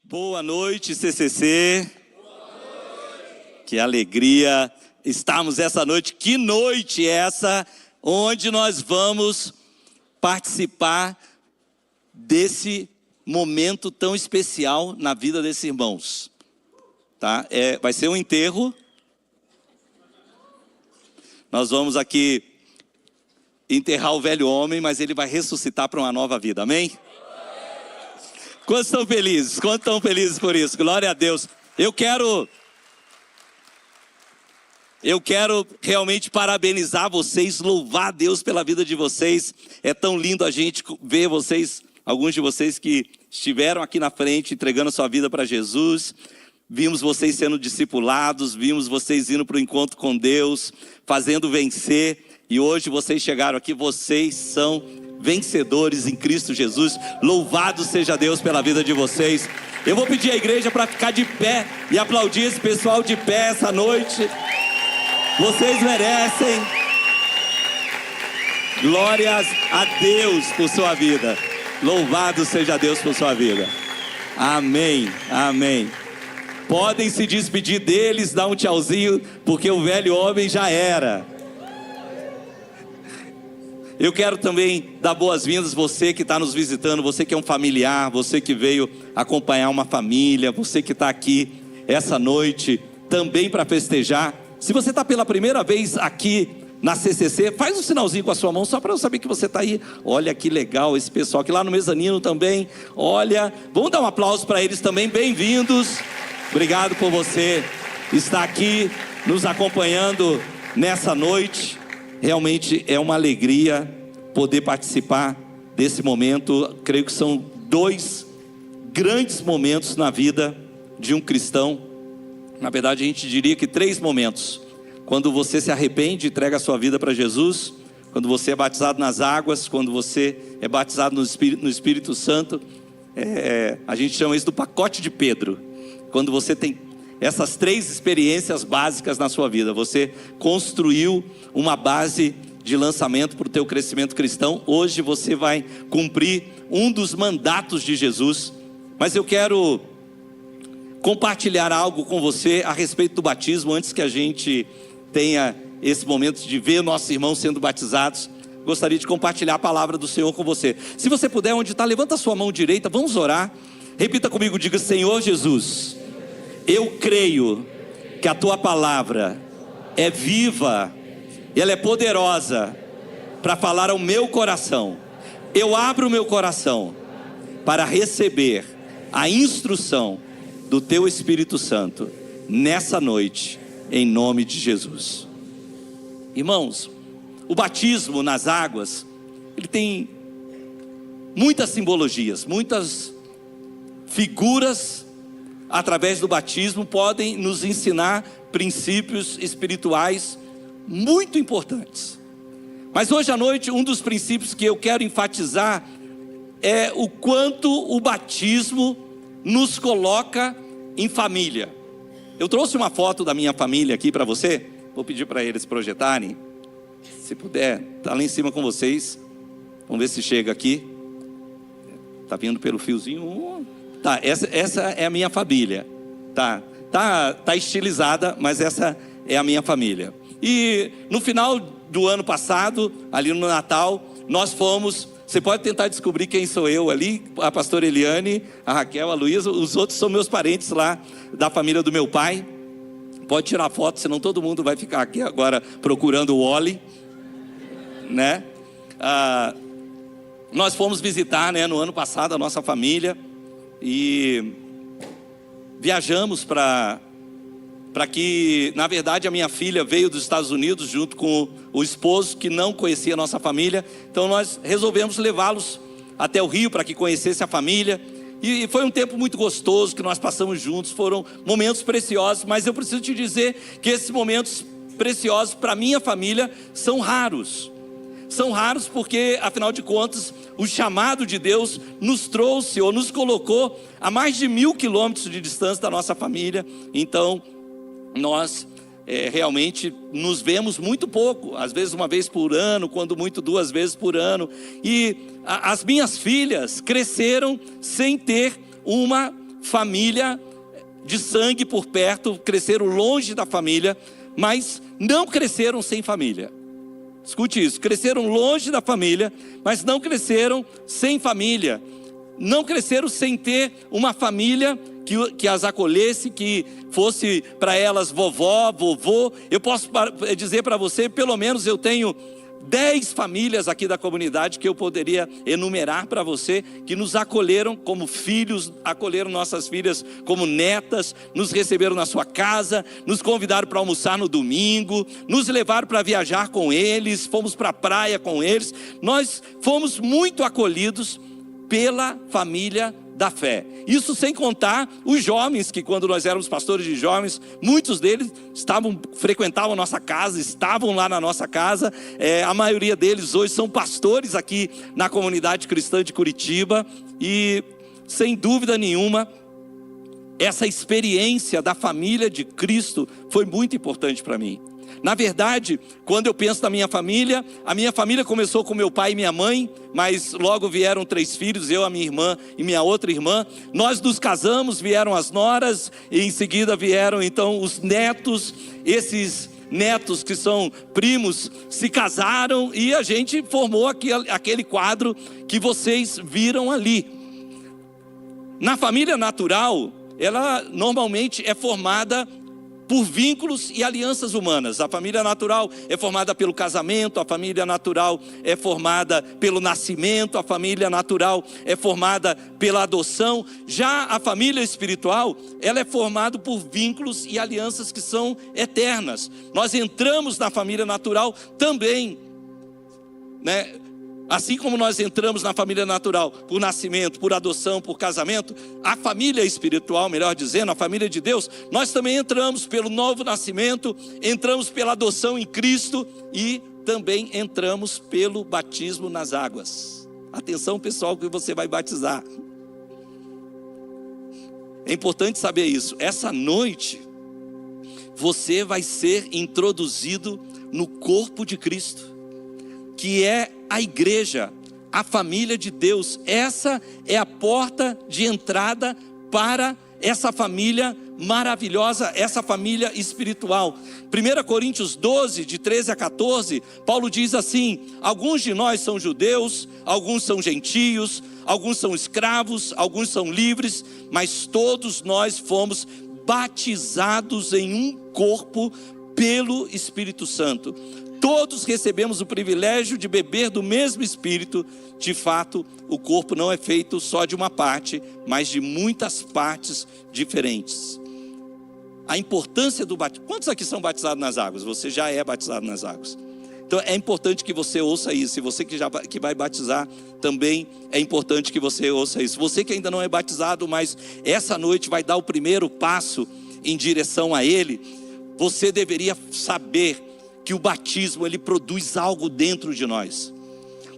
Boa noite, CCC. Boa noite. Que alegria estarmos essa noite. Que noite é essa, onde nós vamos participar desse momento tão especial na vida desses irmãos. Tá? Vai ser um enterro. Nós vamos aqui enterrar o velho homem, mas ele vai ressuscitar para uma nova vida, amém? Quantos estão felizes? Quantos estão felizes por isso? Glória a Deus. Eu quero realmente parabenizar vocês, louvar a Deus pela vida de vocês. É tão lindo a gente ver vocês, alguns de vocês que estiveram aqui na frente, entregando a sua vida para Jesus. Vimos vocês sendo discipulados, vimos vocês indo para o encontro com Deus, fazendo vencer. E hoje vocês chegaram aqui, vocês são vencedores em Cristo Jesus. Louvado seja Deus pela vida de vocês. Eu vou pedir à igreja para ficar de pé e aplaudir esse pessoal de pé essa noite. Vocês merecem. Glórias a Deus por sua vida. Louvado seja Deus por sua vida. Amém, amém. Podem se despedir deles, dar um tchauzinho, porque o velho homem já era. Eu quero também dar boas-vindas, você que está nos visitando, você que é um familiar, você que veio acompanhar uma família, você que está aqui essa noite também para festejar. Se você está pela primeira vez aqui na CCC, faz um sinalzinho com a sua mão, só para eu saber que você está aí. Olha que legal esse pessoal aqui lá no mezanino também. Olha, vamos dar um aplauso para eles também, bem-vindos. Obrigado por você estar aqui nos acompanhando nessa noite. Realmente é uma alegria poder participar desse momento. Creio que são dois grandes momentos na vida de um cristão. Na verdade, a gente diria que 3 momentos. Quando você se arrepende, entrega a sua vida para Jesus. Quando você é batizado nas águas. Quando você é batizado no Espírito Santo. A gente chama isso do pacote de Pedro. Quando você tem essas 3 experiências básicas na sua vida, você construiu uma base de lançamento para o teu crescimento cristão. Hoje você vai cumprir um dos mandatos de Jesus. Mas eu quero compartilhar algo com você a respeito do batismo, antes que a gente tenha esse momento de ver nossos irmãos sendo batizados. Gostaria de compartilhar a palavra do Senhor com você. Se você puder, onde está, levanta a sua mão direita, vamos orar. Repita comigo, diga: Senhor Jesus, eu creio que a tua palavra é viva, ela é poderosa para falar ao meu coração. Eu abro o meu coração para receber a instrução do teu Espírito Santo nessa noite, em nome de Jesus. Irmãos, o batismo nas águas, ele tem muitas simbologias, muitas figuras. Através do batismo podem nos ensinar princípios espirituais muito importantes. Mas hoje à noite, um dos princípios que eu quero enfatizar é o quanto o batismo nos coloca em família. Eu trouxe uma foto da minha família aqui para você. Vou pedir para eles projetarem. Se puder, está lá em cima com vocês. Vamos ver se chega aqui. Está vindo pelo fiozinho. Tá, essa é a minha família. Tá estilizada, mas essa é a minha família. E no final do ano passado, ali no Natal, nós fomos. Você pode tentar descobrir quem sou eu ali, a pastora Eliane, a Raquel, a Luísa. Os outros são meus parentes lá da família do meu pai. Pode tirar foto, senão todo mundo vai ficar aqui agora procurando o Oli, né? Nós fomos visitar, né, no ano passado a nossa família. E viajamos para que, na verdade, a minha filha veio dos Estados Unidos junto com o esposo que não conhecia a nossa família. Então nós resolvemos levá-los até o Rio para que conhecesse a família. E foi um tempo muito gostoso que nós passamos juntos. Foram momentos preciosos, mas eu preciso te dizer que esses momentos preciosos para minha família são raros. São raros porque, afinal de contas, o chamado de Deus nos trouxe ou nos colocou a mais de 1000 quilômetros de distância da nossa família. Então, nós realmente nos vemos muito pouco. Às vezes 1 vez por ano, quando muito 2 vezes por ano. E as minhas filhas cresceram sem ter uma família de sangue por perto, cresceram longe da família, mas não cresceram sem família. Escute isso, cresceram longe da família, mas não cresceram sem família. Não cresceram sem ter uma família que as acolhesse, que fosse para elas vovó, vovô. Eu posso dizer para você, pelo menos eu tenho 10 famílias aqui da comunidade que eu poderia enumerar para você, que nos acolheram como filhos, acolheram nossas filhas como netas, nos receberam na sua casa, nos convidaram para almoçar no domingo, nos levaram para viajar com eles, fomos para a praia com eles. Nós fomos muito acolhidos pela família da fé. Isso sem contar os jovens, que quando nós éramos pastores de jovens, muitos deles frequentavam a nossa casa, estavam lá na nossa casa. A maioria deles hoje são pastores aqui na comunidade cristã de Curitiba. E sem dúvida nenhuma, essa experiência da família de Cristo foi muito importante para mim. Na verdade, quando eu penso na minha família, a minha família começou com meu pai e minha mãe, mas logo vieram 3 filhos, eu, a minha irmã e minha outra irmã. Nós nos casamos, vieram as noras, e em seguida vieram então os netos. Esses netos que são primos se casaram e a gente formou aquele quadro que vocês viram ali. Na família natural, ela normalmente é formada por vínculos e alianças humanas. A família natural é formada pelo casamento, a família natural é formada pelo nascimento, a família natural é formada pela adoção. Já a família espiritual, ela é formada por vínculos e alianças que são eternas. Nós entramos na família natural também, né? Assim como nós entramos na família natural por nascimento, por adoção, por casamento, a família espiritual, melhor dizendo, a família de Deus, nós também entramos pelo novo nascimento, entramos pela adoção em Cristo e também entramos pelo batismo nas águas. Atenção, pessoal, que você vai batizar. É importante saber isso. Essa noite, você vai ser introduzido no corpo de Cristo, que é a igreja, a família de Deus. Essa é a porta de entrada para essa família maravilhosa, essa família espiritual. 1 Coríntios 12, de 13 a 14, Paulo diz assim: alguns de nós são judeus, alguns são gentios, alguns são escravos, alguns são livres, mas todos nós fomos batizados em um corpo pelo Espírito Santo. Todos recebemos o privilégio de beber do mesmo Espírito. De fato, o corpo não é feito só de uma parte, mas de muitas partes diferentes. A importância do batismo. Quantos aqui são batizados nas águas? Você já é batizado nas águas. Então é importante que você ouça isso. E você que vai batizar também é importante que você ouça isso. Você que ainda não é batizado, mas essa noite vai dar o primeiro passo em direção a Ele, você deveria saber que o batismo, ele produz algo dentro de nós.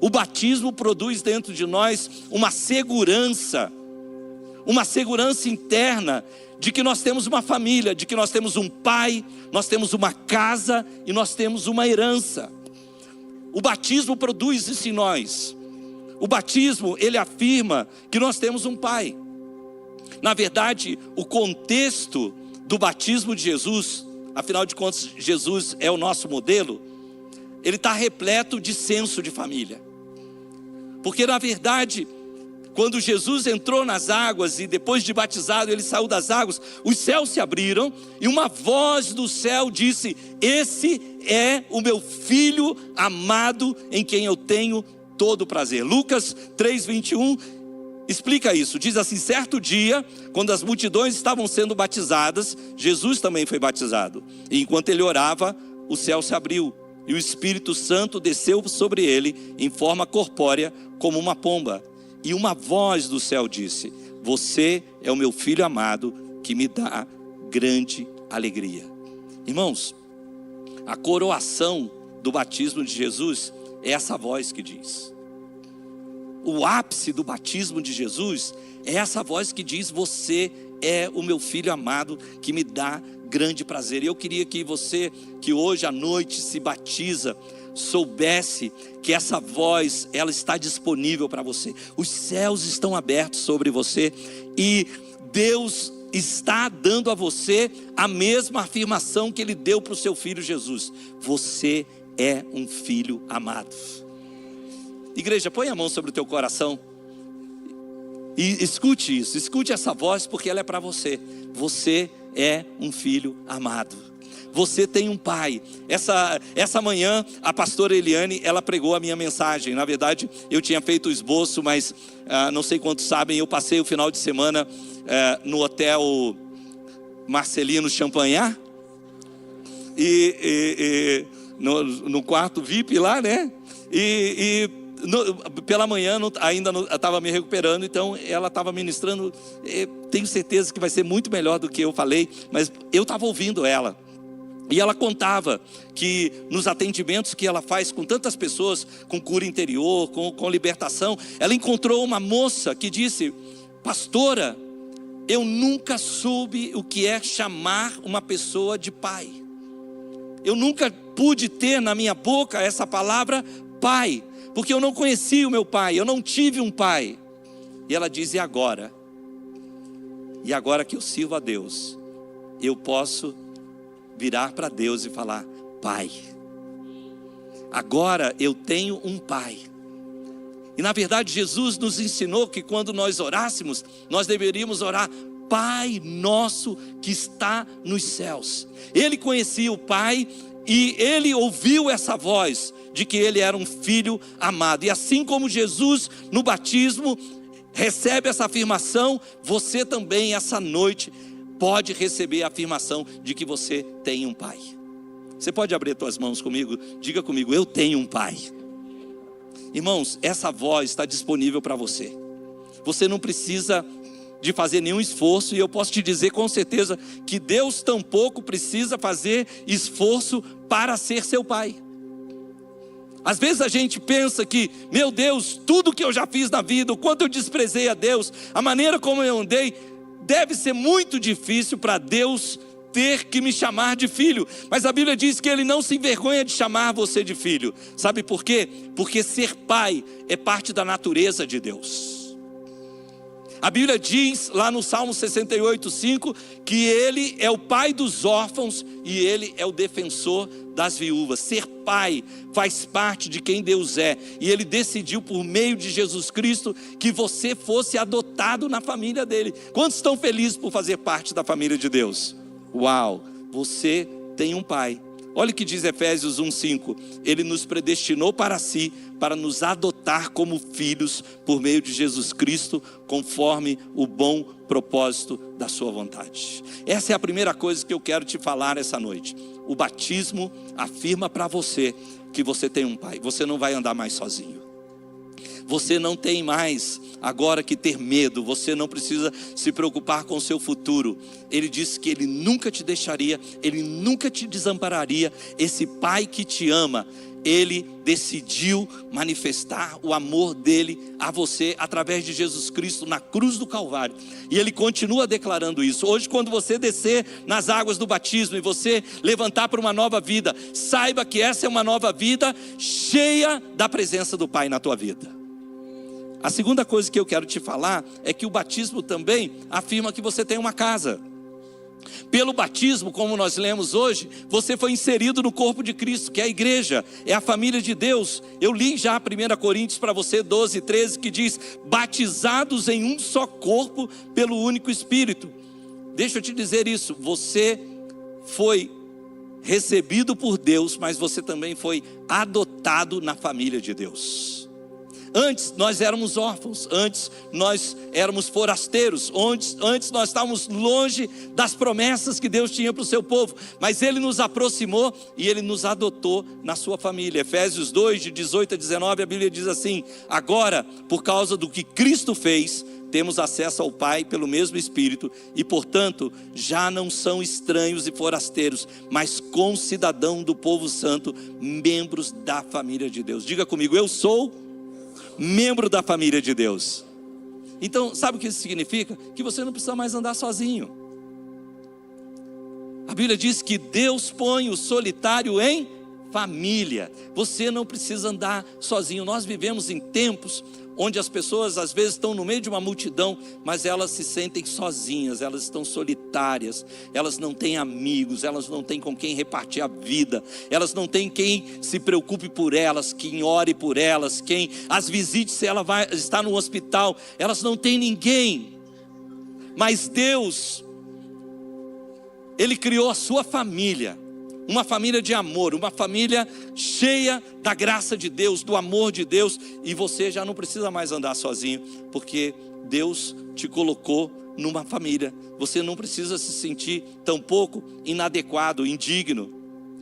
O batismo produz dentro de nós uma segurança interna de que nós temos uma família, de que nós temos um pai, nós temos uma casa e nós temos uma herança. O batismo produz isso em nós. O batismo, ele afirma que nós temos um pai. Na verdade, o contexto do batismo de Jesus, afinal de contas, Jesus é o nosso modelo, ele está repleto de senso de família. Porque na verdade, quando Jesus entrou nas águas e depois de batizado ele saiu das águas, os céus se abriram e uma voz do céu disse: esse é o meu filho amado em quem eu tenho todo prazer. Lucas 3:21 explica isso, diz assim: certo dia, quando as multidões estavam sendo batizadas, Jesus também foi batizado. E enquanto ele orava, o céu se abriu e o Espírito Santo desceu sobre ele em forma corpórea como uma pomba. E uma voz do céu disse: você é o meu filho amado, que me dá grande alegria. Irmãos, a coroação do batismo de Jesus é essa voz que diz. O ápice do batismo de Jesus é essa voz que diz: você é o meu filho amado, que me dá grande prazer. E eu queria que você, que hoje à noite se batiza, soubesse que essa voz, ela está disponível para você. Os céus estão abertos sobre você e Deus está dando a você a mesma afirmação que Ele deu para o seu filho Jesus: você é um filho amado. Igreja, põe a mão sobre o teu coração e escute isso, escute essa voz, porque ela é para você. Você é um filho amado. Você tem um pai. Essa manhã a pastora Eliane, ela pregou a minha mensagem. Na verdade eu tinha feito o esboço, mas não sei quantos sabem, eu passei o final de semana no hotel Marcelino Champagnat, e no quarto VIP lá, né? Pela manhã ainda estava me recuperando, então ela estava ministrando. Tenho certeza que vai ser muito melhor do que eu falei, mas eu estava ouvindo ela. E ela contava que nos atendimentos que ela faz com tantas pessoas, com cura interior, com libertação, ela encontrou uma moça que disse: pastora, eu nunca soube o que é chamar uma pessoa de pai. Eu nunca pude ter na minha boca essa palavra pai, porque eu não conhecia o meu pai, eu não tive um pai. E ela diz: e agora? E agora que eu sirvo a Deus, eu posso virar para Deus e falar: pai. Agora eu tenho um pai. E na verdade Jesus nos ensinou que quando nós orássemos, nós deveríamos orar: Pai nosso que está nos céus. Ele conhecia o Pai e ele ouviu essa voz de que ele era um filho amado. E assim como Jesus no batismo recebe essa afirmação, você também essa noite pode receber a afirmação de que você tem um pai. Você pode abrir as tuas mãos comigo? Diga comigo: eu tenho um pai. Irmãos, essa voz está disponível para você. Você não precisa de fazer nenhum esforço, e eu posso te dizer com certeza que Deus tampouco precisa fazer esforço para ser seu pai. Às vezes a gente pensa que, meu Deus, tudo que eu já fiz na vida, o quanto eu desprezei a Deus, a maneira como eu andei, deve ser muito difícil para Deus ter que me chamar de filho. Mas a Bíblia diz que Ele não se envergonha de chamar você de filho. Sabe por quê? Porque ser pai é parte da natureza de Deus. A Bíblia diz lá no Salmo 68:5 que Ele é o pai dos órfãos e Ele é o defensor das viúvas. Ser pai faz parte de quem Deus é, e Ele decidiu por meio de Jesus Cristo que você fosse adotado na família dele. Quantos estão felizes por fazer parte da família de Deus? Uau, você tem um pai. Olha o que diz Efésios 1:5. Ele nos predestinou para si, para nos adotar como filhos por meio de Jesus Cristo, conforme o bom propósito da sua vontade. Essa é a primeira coisa que eu quero te falar essa noite. O batismo afirma para você que você tem um pai. Você não vai andar mais sozinho. Você não tem mais agora que ter medo. Você não precisa se preocupar com o seu futuro. Ele disse que Ele nunca te deixaria, Ele nunca te desampararia. Esse pai que te ama, Ele decidiu manifestar o amor dele a você através de Jesus Cristo na cruz do Calvário. E Ele continua declarando isso. Hoje, quando você descer nas águas do batismo e você levantar para uma nova vida, saiba que essa é uma nova vida cheia da presença do Pai na tua vida. A segunda coisa que eu quero te falar é que o batismo também afirma que você tem uma casa. Pelo batismo, como nós lemos hoje, você foi inserido no corpo de Cristo, que é a igreja, é a família de Deus. Eu li já 1 Coríntios para você 12:13, que diz: batizados em um só corpo pelo único Espírito. Deixa eu te dizer isso, você foi recebido por Deus, mas você também foi adotado na família de Deus. Antes nós éramos órfãos, antes nós éramos forasteiros, antes nós estávamos longe das promessas que Deus tinha para o seu povo, mas Ele nos aproximou e Ele nos adotou na sua família. Efésios 2:18-19, a Bíblia diz assim: agora, por causa do que Cristo fez, temos acesso ao Pai pelo mesmo Espírito, e portanto já não são estranhos e forasteiros, mas concidadãos do povo santo, membros da família de Deus. Diga comigo: eu sou membro da família de Deus. Então, sabe o que isso significa? Que você não precisa mais andar sozinho. A Bíblia diz que Deus põe o solitário em família. Você não precisa andar sozinho. Nós vivemos em tempos onde as pessoas às vezes estão no meio de uma multidão, mas elas se sentem sozinhas, elas estão solitárias, elas não têm amigos, elas não têm com quem repartir a vida, elas não têm quem se preocupe por elas, quem ore por elas, quem as visite se ela está no hospital, elas não têm ninguém. Mas Deus, Ele criou a sua família, uma família de amor, uma família cheia da graça de Deus, do amor de Deus, e você já não precisa mais andar sozinho, porque Deus te colocou numa família. Você não precisa se sentir tampouco inadequado, indigno.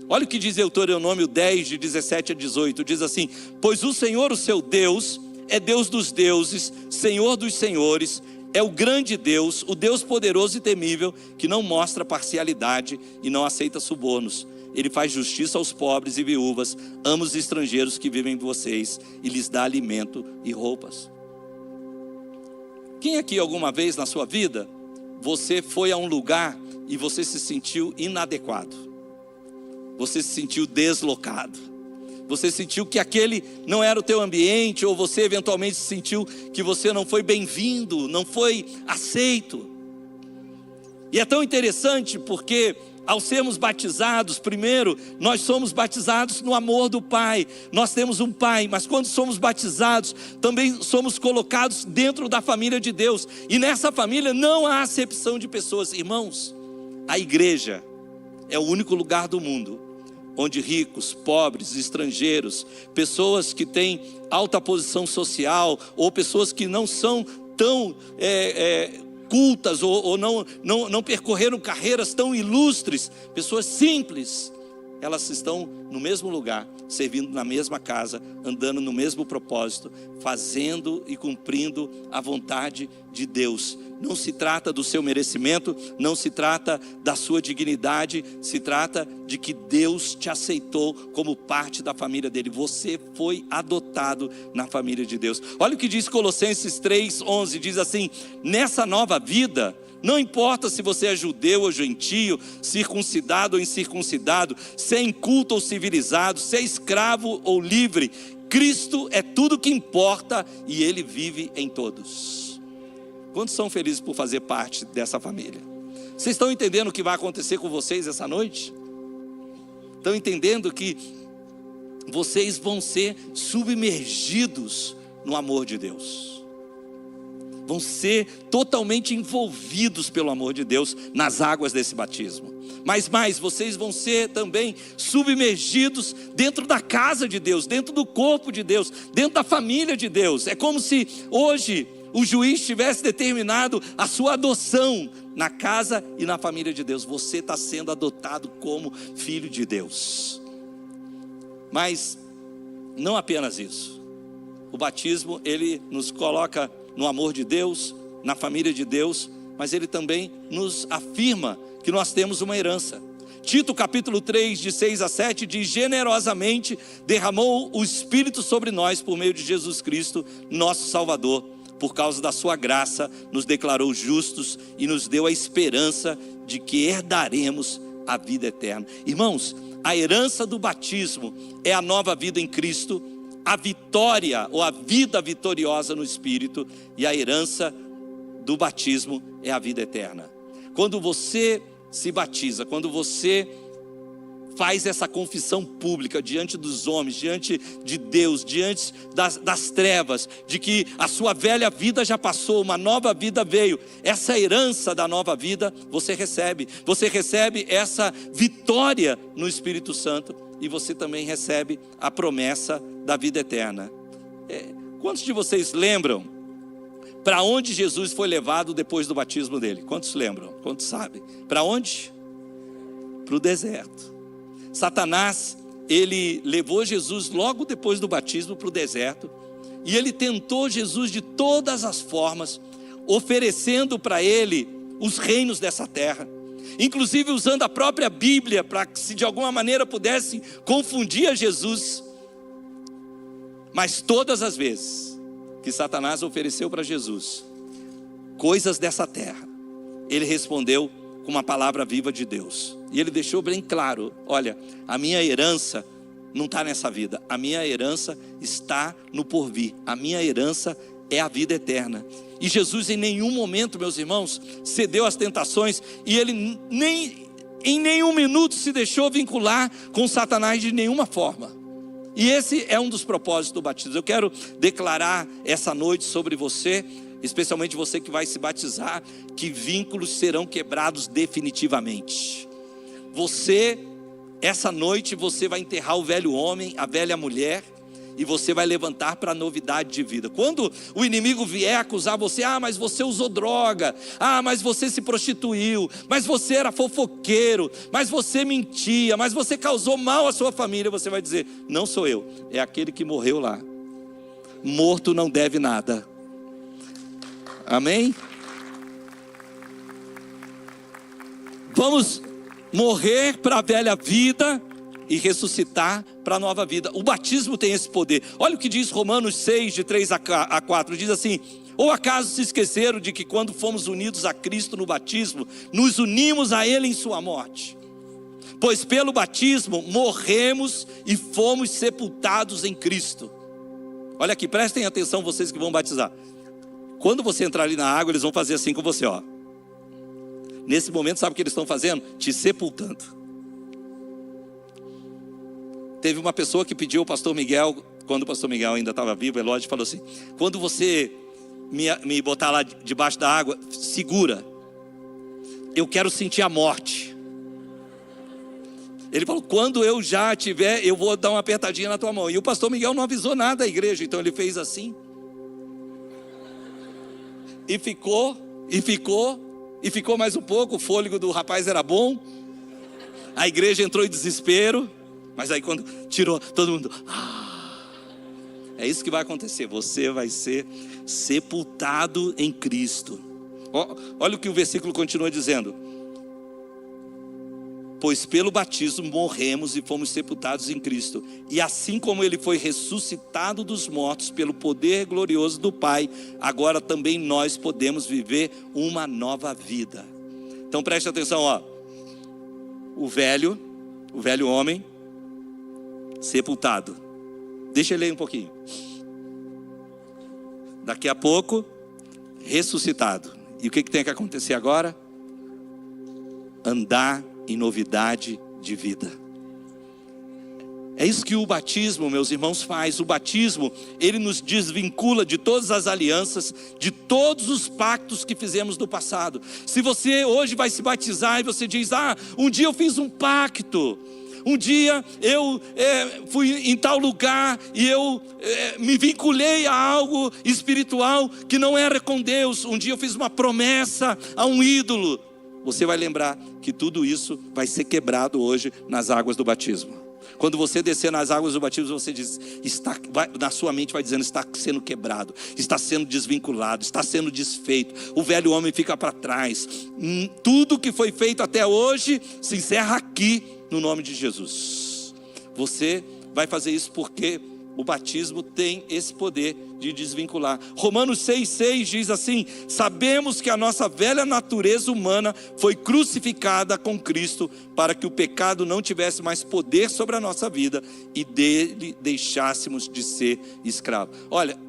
Olha o que diz Deuteronômio 10, de 17 a 18, diz assim: pois o Senhor, o seu Deus, é Deus dos deuses, Senhor dos senhores, é o grande Deus, o Deus poderoso e temível, que não mostra parcialidade e não aceita subornos. Ele faz justiça aos pobres e viúvas, ama os estrangeiros que vivem em vocês e lhes dá alimento e roupas. Quem aqui alguma vez na sua vida, você foi a um lugar e você se sentiu inadequado? Você se sentiu deslocado? Você sentiu que aquele não era o teu ambiente, ou você eventualmente sentiu que você não foi bem-vindo, não foi aceito? E é tão interessante porque ao sermos batizados, primeiro, nós somos batizados no amor do Pai. Nós temos um Pai, mas quando somos batizados, também somos colocados dentro da família de Deus. E nessa família não há acepção de pessoas. Irmãos, a igreja é o único lugar do mundo onde ricos, pobres, estrangeiros, pessoas que têm alta posição social, ou pessoas que não são tão cultas, ou não percorreram carreiras tão ilustres, pessoas simples, elas estão no mesmo lugar, servindo na mesma casa, andando no mesmo propósito, fazendo e cumprindo a vontade de Deus. Não se trata do seu merecimento, não se trata da sua dignidade, se trata de que Deus te aceitou como parte da família dele. Você foi adotado na família de Deus. Olha o que diz Colossenses 3:11, diz assim: nessa nova vida, não importa se você é judeu ou gentio, circuncidado ou incircuncidado, se é inculto ou civilizado, se é escravo ou livre, Cristo é tudo que importa e Ele vive em todos. Quantos são felizes por fazer parte dessa família? Vocês estão entendendo o que vai acontecer com vocês essa noite? Estão entendendo que vocês vão ser submergidos no amor de Deus? Vão ser totalmente envolvidos pelo amor de Deus nas águas desse batismo. Mas mais, vocês vão ser também submergidos dentro da casa de Deus, dentro do corpo de Deus, dentro da família de Deus. É como se hoje o juiz tivesse determinado a sua adoção na casa e na família de Deus. Você está sendo adotado como filho de Deus. Mas não apenas isso. O batismo, ele nos coloca no amor de Deus, na família de Deus, mas ele também nos afirma que nós temos uma herança. Tito capítulo 3, de 6 a 7, diz: generosamente derramou o Espírito sobre nós por meio de Jesus Cristo, nosso Salvador. Por causa da sua graça, nos declarou justos e nos deu a esperança de que herdaremos a vida eterna. Irmãos, a herança do batismo é a nova vida em Cristo, a vitória ou a vida vitoriosa no Espírito, e a herança do batismo é a vida eterna. Quando você se batiza, quando você faz essa confissão pública diante dos homens, diante de Deus, diante das trevas, de que a sua velha vida já passou, uma nova vida veio, essa herança da nova vida você recebe essa vitória no Espírito Santo, e você também recebe a promessa da vida eterna. Quantos de vocês lembram para onde Jesus foi levado depois do batismo dele? Quantos lembram? Quantos sabem? Para onde? Para o deserto. Satanás, ele levou Jesus logo depois do batismo para o deserto, e ele tentou Jesus de todas as formas, oferecendo para ele os reinos dessa terra, inclusive usando a própria Bíblia para que, se de alguma maneira pudesse confundir a Jesus. Mas todas as vezes que Satanás ofereceu para Jesus coisas dessa terra, ele respondeu com uma palavra viva de Deus. E ele deixou bem claro: olha, a minha herança não está nessa vida. A minha herança está no porvir. A minha herança é a vida eterna. E Jesus em nenhum momento, meus irmãos, cedeu às tentações. E Ele em nenhum minuto se deixou vincular com Satanás de nenhuma forma. E esse é um dos propósitos do batismo. Eu quero declarar essa noite sobre você, especialmente você que vai se batizar, que vínculos serão quebrados definitivamente. Essa noite você vai enterrar o velho homem, a velha mulher, e você vai levantar para a novidade de vida. Quando o inimigo vier acusar você, mas você usou droga, mas você se prostituiu, mas você era fofoqueiro, mas você mentia, mas você causou mal à sua família, você vai dizer: não sou eu, é aquele que morreu lá. Morto não deve nada. Amém? Vamos morrer para a velha vida e ressuscitar para a nova vida. O batismo tem esse poder. Olha o que diz Romanos 6, de 3 a 4. Diz assim: ou acaso se esqueceram de que quando fomos unidos a Cristo no batismo, nos unimos a Ele em sua morte? Pois pelo batismo morremos e fomos sepultados em Cristo. Olha aqui, prestem atenção vocês que vão batizar. Quando você entrar ali na água, eles vão fazer assim com você, ó. Nesse momento, sabe o que eles estão fazendo? Te sepultando. Teve uma pessoa que pediu ao pastor Miguel, quando o pastor Miguel ainda estava vivo, Elódio, falou assim: quando você me botar lá debaixo da água, segura, eu quero sentir a morte. Ele falou: quando eu já tiver, eu vou dar uma apertadinha na tua mão. E o pastor Miguel não avisou nada à igreja, então ele fez assim. E ficou mais um pouco. O fôlego do rapaz era bom. A igreja entrou em desespero. Mas aí quando tirou, todo mundo... É isso que vai acontecer. Você vai ser sepultado em Cristo. Olha o que o versículo continua dizendo: pois pelo batismo morremos e fomos sepultados em Cristo, e assim como Ele foi ressuscitado dos mortos pelo poder glorioso do Pai, agora também nós podemos viver uma nova vida. Então preste atenção, o velho homem sepultado. Deixa eu ler um pouquinho. Daqui a pouco, ressuscitado. E o que tem que acontecer agora? Andar em novidade de vida. É isso que o batismo, meus irmãos, faz. O batismo, ele nos desvincula de todas as alianças, de todos os pactos que fizemos no passado. Se você hoje vai se batizar e você diz: um dia eu fiz um pacto, um dia eu fui em tal lugar e eu me vinculei a algo espiritual que não era com Deus. Um dia eu fiz uma promessa a um ídolo. Você vai lembrar que tudo isso vai ser quebrado hoje nas águas do batismo. Quando você descer nas águas do batismo, você diz, na sua mente vai dizendo: está sendo quebrado, está sendo desvinculado, está sendo desfeito. O velho homem fica para trás. Tudo que foi feito até hoje se encerra aqui, no nome de Jesus. Você vai fazer isso porque o batismo tem esse poder de desvincular. Romanos 6,6 diz assim: sabemos que a nossa velha natureza humana foi crucificada com Cristo, para que o pecado não tivesse mais poder sobre a nossa vida e dele deixássemos de ser escravos. Olha,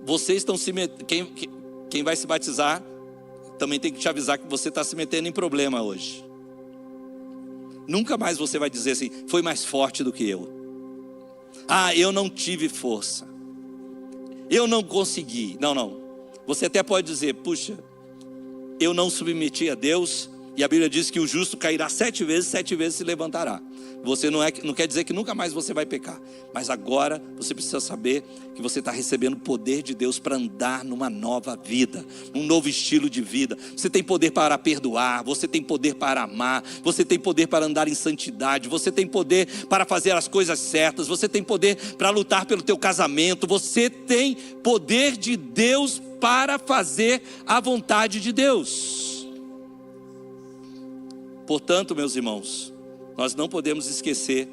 vocês estão se metendo, quem vai se batizar também tem que te avisar que você está se metendo em problema hoje. Nunca mais você vai dizer assim: foi mais forte do que eu. Eu não tive força, eu não consegui. Não. Você até pode dizer: puxa, eu não submeti a Deus, e a Bíblia diz que o justo cairá 7 vezes, 7 vezes se levantará. Você não quer dizer que nunca mais você vai pecar, mas agora você precisa saber que você está recebendo o poder de Deus para andar numa nova vida, num novo estilo de vida. Você tem poder para perdoar, você tem poder para amar, você tem poder para andar em santidade, você tem poder para fazer as coisas certas, você tem poder para lutar pelo teu casamento, você tem poder de Deus para fazer a vontade de Deus. Portanto, meus irmãos, nós não podemos esquecer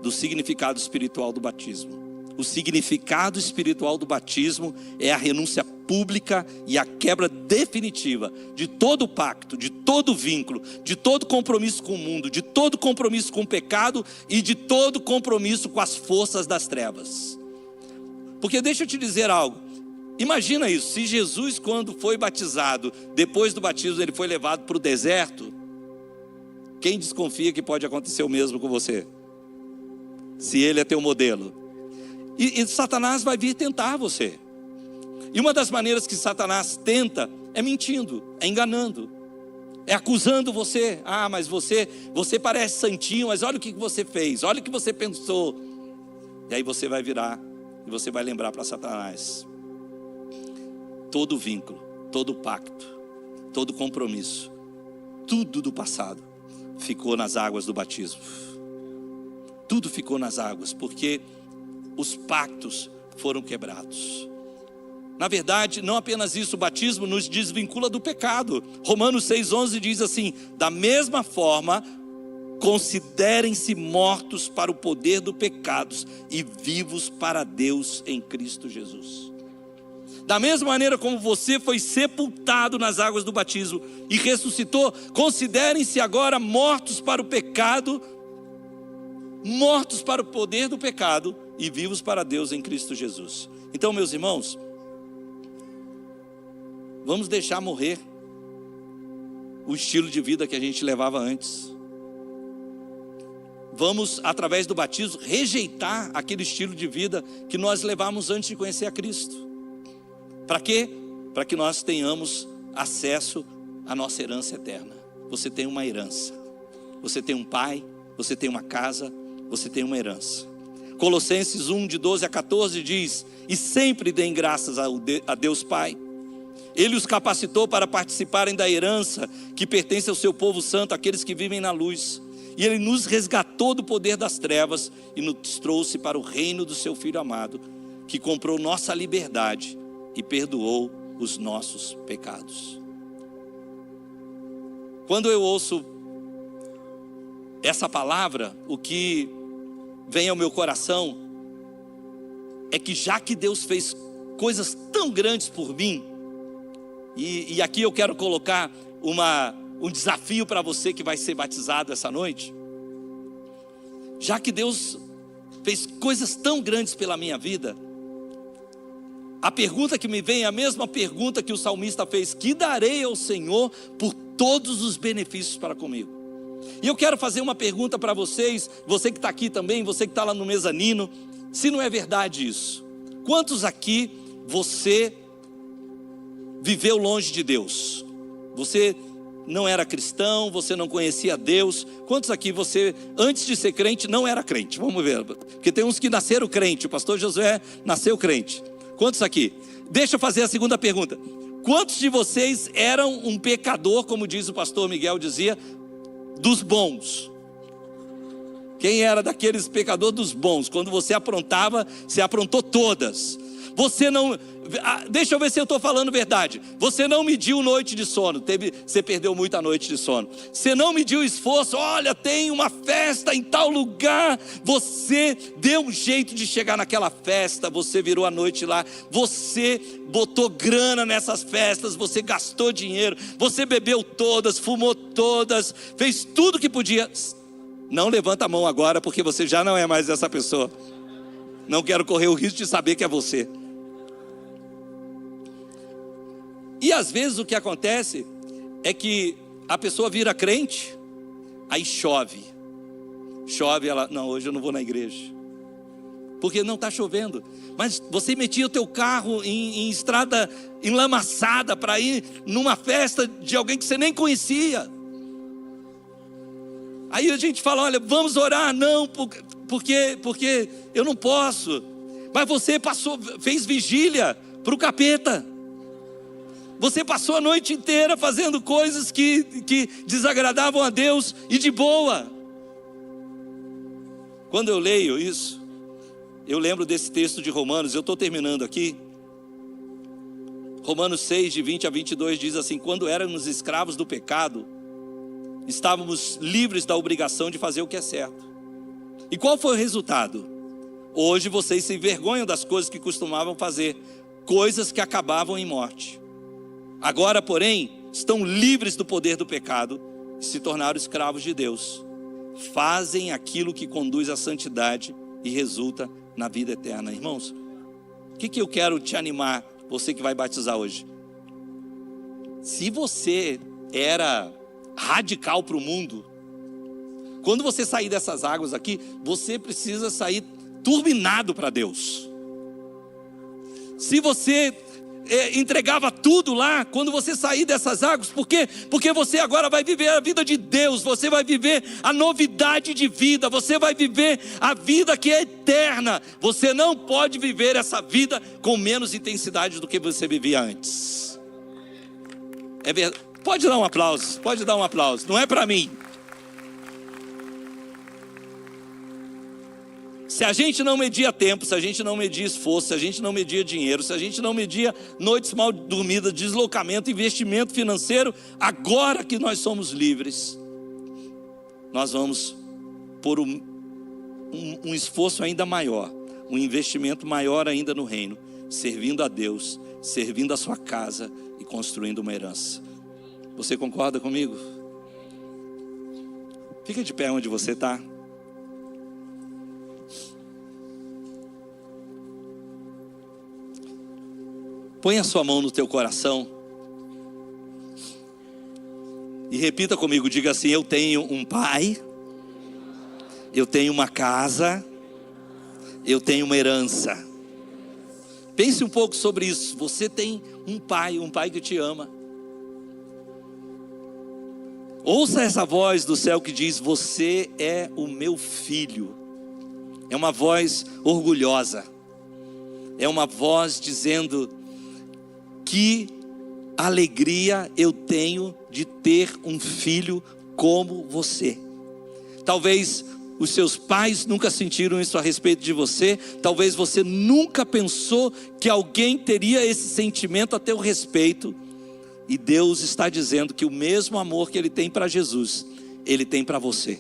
do significado espiritual do batismo. o significado espiritual do batismo é a renúncia pública e a quebra definitiva de todo pacto, de todo vínculo, de todo compromisso com o mundo, de todo compromisso com o pecado e de todo compromisso com as forças das trevas. Porque deixa eu te dizer algo, imagina isso, se Jesus, quando foi batizado, depois do batismo ele foi levado para o deserto, quem desconfia que pode acontecer o mesmo com você? Se ele é teu modelo. E Satanás vai vir tentar você. E uma das maneiras que Satanás tenta é mentindo, é enganando, é acusando você. Ah, mas você parece santinho, mas olha o que você fez, olha o que você pensou. E aí você vai virar e você vai lembrar para Satanás: todo vínculo, todo pacto, todo compromisso, tudo do passado ficou nas águas do batismo. Tudo ficou nas águas, porque os pactos foram quebrados. Na verdade, não apenas isso, o batismo nos desvincula do pecado. Romanos 6,11 diz assim: da mesma forma, considerem-se mortos para o poder do pecado e vivos para Deus em Cristo Jesus. Da mesma maneira como você foi sepultado nas águas do batismo e ressuscitou, considerem-se agora mortos para o pecado, mortos para o poder do pecado e vivos para Deus em Cristo Jesus. Então, meus irmãos, vamos deixar morrer o estilo de vida que a gente levava antes. Vamos, através do batismo, rejeitar aquele estilo de vida que nós levávamos antes de conhecer a Cristo. Para quê? Para que nós tenhamos acesso à nossa herança eterna. Você tem uma herança. Você tem um pai, você tem uma casa, você tem uma herança. Colossenses 1, de 12 a 14 diz: e sempre deem graças a Deus Pai. Ele os capacitou para participarem da herança que pertence ao seu povo santo, aqueles que vivem na luz. E Ele nos resgatou do poder das trevas e nos trouxe para o reino do seu Filho amado, que comprou nossa liberdade e perdoou os nossos pecados. Quando eu ouço essa palavra, o que vem ao meu coração é que, já que Deus fez coisas tão grandes por mim, e aqui eu quero colocar um desafio para você que vai ser batizado essa noite. Já que Deus fez coisas tão grandes pela minha vida, a pergunta que me vem é a mesma pergunta que o salmista fez: que darei ao Senhor por todos os benefícios para comigo? E eu quero fazer uma pergunta para vocês, você que está aqui também, você que está lá no mezanino, se não é verdade isso. Quantos aqui você viveu longe de Deus? Você não era cristão, você não conhecia Deus. Quantos aqui você, antes de ser crente, não era crente? Vamos ver, porque tem uns que nasceram crente. O pastor Josué nasceu crente. Quantos aqui? Deixa eu fazer a segunda pergunta. Quantos de vocês eram um pecador, como diz o pastor Miguel dizia, dos bons? Quem era daqueles pecadores dos bons? Quando você aprontava, você aprontou todas. Você não... Deixa eu ver se eu estou falando verdade. Você não mediu noite de sono. Você perdeu muita noite de sono. Você não mediu esforço. Olha, tem uma festa em tal lugar. Você deu um jeito de chegar naquela festa. Você virou a noite lá. Você botou grana nessas festas. Você gastou dinheiro. Você bebeu todas, fumou todas, fez tudo que podia. Não levanta a mão agora, porque você já não é mais essa pessoa. Não quero correr o risco de saber que é você. E às vezes o que acontece é que a pessoa vira crente, aí chove, ela, não, hoje eu não vou na igreja, porque não está chovendo. Mas você metia o teu carro em estrada enlamaçada para ir numa festa de alguém que você nem conhecia. Aí a gente fala: olha, vamos orar. Não, porque eu não posso. Mas você fez vigília para o capeta. Você passou a noite inteira fazendo coisas que desagradavam a Deus, e de boa. Quando eu leio isso, eu lembro desse texto de Romanos. Eu estou terminando aqui. Romanos 6, de 20 a 22 diz assim: quando éramos escravos do pecado, estávamos livres da obrigação de fazer o que é certo. E qual foi o resultado? Hoje vocês se envergonham das coisas que costumavam fazer, coisas que acabavam em morte. Agora, porém, estão livres do poder do pecado e se tornaram escravos de Deus. Fazem aquilo que conduz à santidade e resulta na vida eterna. Irmãos, o que eu quero te animar, você que vai batizar hoje? Se você era radical para o mundo, quando você sair dessas águas aqui, você precisa sair turbinado para Deus. Se você entregava tudo lá, quando você sair dessas águas, por quê? Porque você agora vai viver a vida de Deus, você vai viver a novidade de vida, você vai viver a vida que é eterna. Você não pode viver essa vida com menos intensidade do que você vivia antes. É verdade. Pode dar um aplauso, não é para mim. Se a gente não media tempo, se a gente não media esforço, se a gente não media dinheiro, se a gente não media noites mal dormidas, deslocamento, investimento financeiro, agora que nós somos livres, nós vamos por um esforço ainda maior, um investimento maior ainda no reino, servindo a Deus, servindo a sua casa e construindo uma herança. Você concorda comigo? Fica de pé onde você está. Põe a sua mão no teu coração e repita comigo, diga assim: eu tenho um pai, eu tenho uma casa, eu tenho uma herança. Pense um pouco sobre isso. Você tem um pai que te ama. Ouça essa voz do céu que diz: você é o meu filho. É uma voz orgulhosa, é uma voz dizendo: que alegria eu tenho de ter um filho como você. Talvez os seus pais nunca sentiram isso a respeito de você. Talvez você nunca pensou que alguém teria esse sentimento a teu respeito. E Deus está dizendo que o mesmo amor que Ele tem para Jesus, Ele tem para você.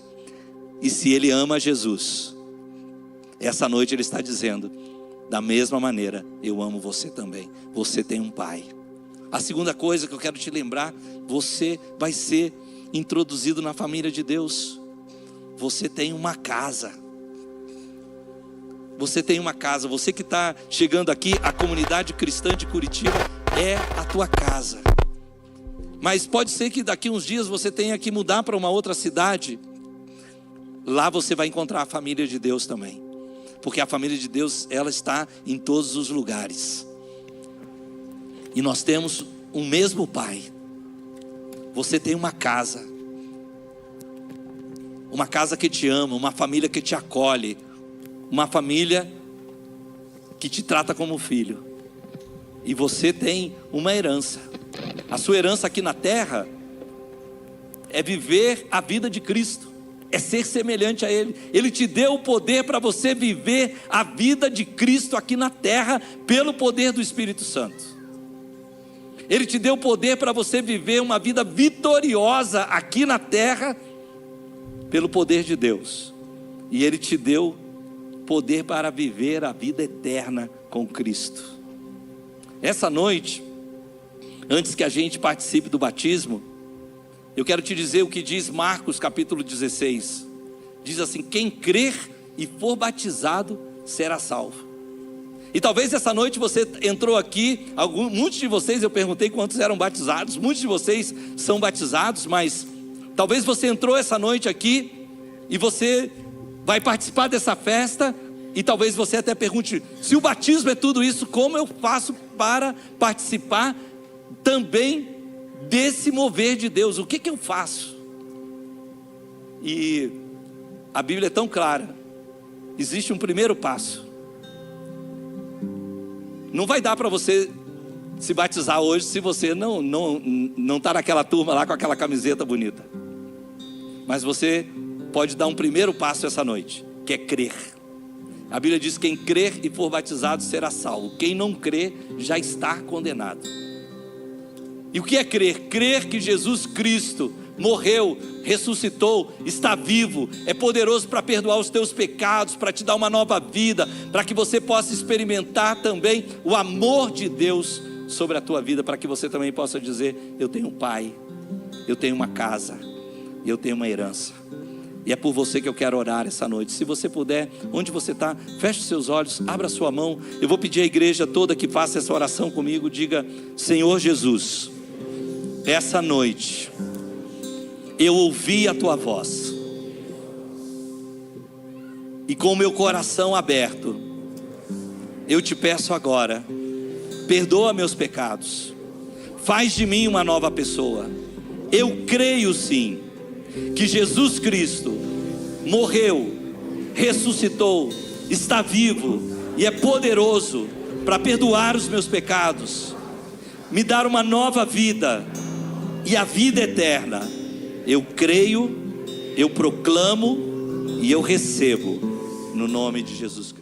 E se Ele ama Jesus, essa noite Ele está dizendo: da mesma maneira, eu amo você também. Você tem um pai. A segunda coisa que eu quero te lembrar: você vai ser introduzido na família de Deus. Você tem uma casa. Você tem uma casa. Você que está chegando aqui, a comunidade cristã de Curitiba é a tua casa. Mas pode ser que daqui uns dias você tenha que mudar para uma outra cidade. Lá você vai encontrar a família de Deus também. Porque a família de Deus, ela está em todos os lugares. E nós temos um mesmo pai. Você tem uma casa. Uma casa que te ama, uma família que te acolhe. Uma família que te trata como filho. E você tem uma herança. A sua herança aqui na terra é viver a vida de Cristo. É ser semelhante a Ele. Ele te deu o poder para você viver a vida de Cristo aqui na terra, pelo poder do Espírito Santo. Ele te deu o poder para você viver uma vida vitoriosa aqui na terra, pelo poder de Deus. E Ele te deu poder para viver a vida eterna com Cristo. Essa noite, antes que a gente participe do batismo, eu quero te dizer o que diz Marcos capítulo 16. Diz assim: quem crer e for batizado será salvo. E talvez essa noite você entrou aqui, muitos de vocês, eu perguntei quantos eram batizados, muitos de vocês são batizados, mas talvez você entrou essa noite aqui e você vai participar dessa festa, e talvez você até pergunte: se o batismo é tudo isso, como eu faço para participar também desse mover de Deus? O que eu faço? E a Bíblia é tão clara. Existe um primeiro passo. Não vai dar para você se batizar hoje se você não está naquela turma lá com aquela camiseta bonita. Mas você pode dar um primeiro passo essa noite, que é crer. A Bíblia diz: quem crer e for batizado será salvo. Quem não crer já está condenado. E o que é crer? Crer que Jesus Cristo morreu, ressuscitou, está vivo, é poderoso para perdoar os teus pecados, para te dar uma nova vida, para que você possa experimentar também o amor de Deus sobre a tua vida, para que você também possa dizer: eu tenho um pai, eu tenho uma casa, eu tenho uma herança. E é por você que eu quero orar essa noite. Se você puder, onde você está, feche os seus olhos, abra a sua mão. Eu vou pedir à igreja toda que faça essa oração comigo. Diga: Senhor Jesus, essa noite eu ouvi a tua voz, e com o meu coração aberto, eu te peço agora: perdoa meus pecados, faz de mim uma nova pessoa. Eu creio sim que Jesus Cristo morreu, ressuscitou, está vivo e é poderoso para perdoar os meus pecados, me dar uma nova vida e a vida eterna. Eu creio, eu proclamo e eu recebo no nome de Jesus Cristo.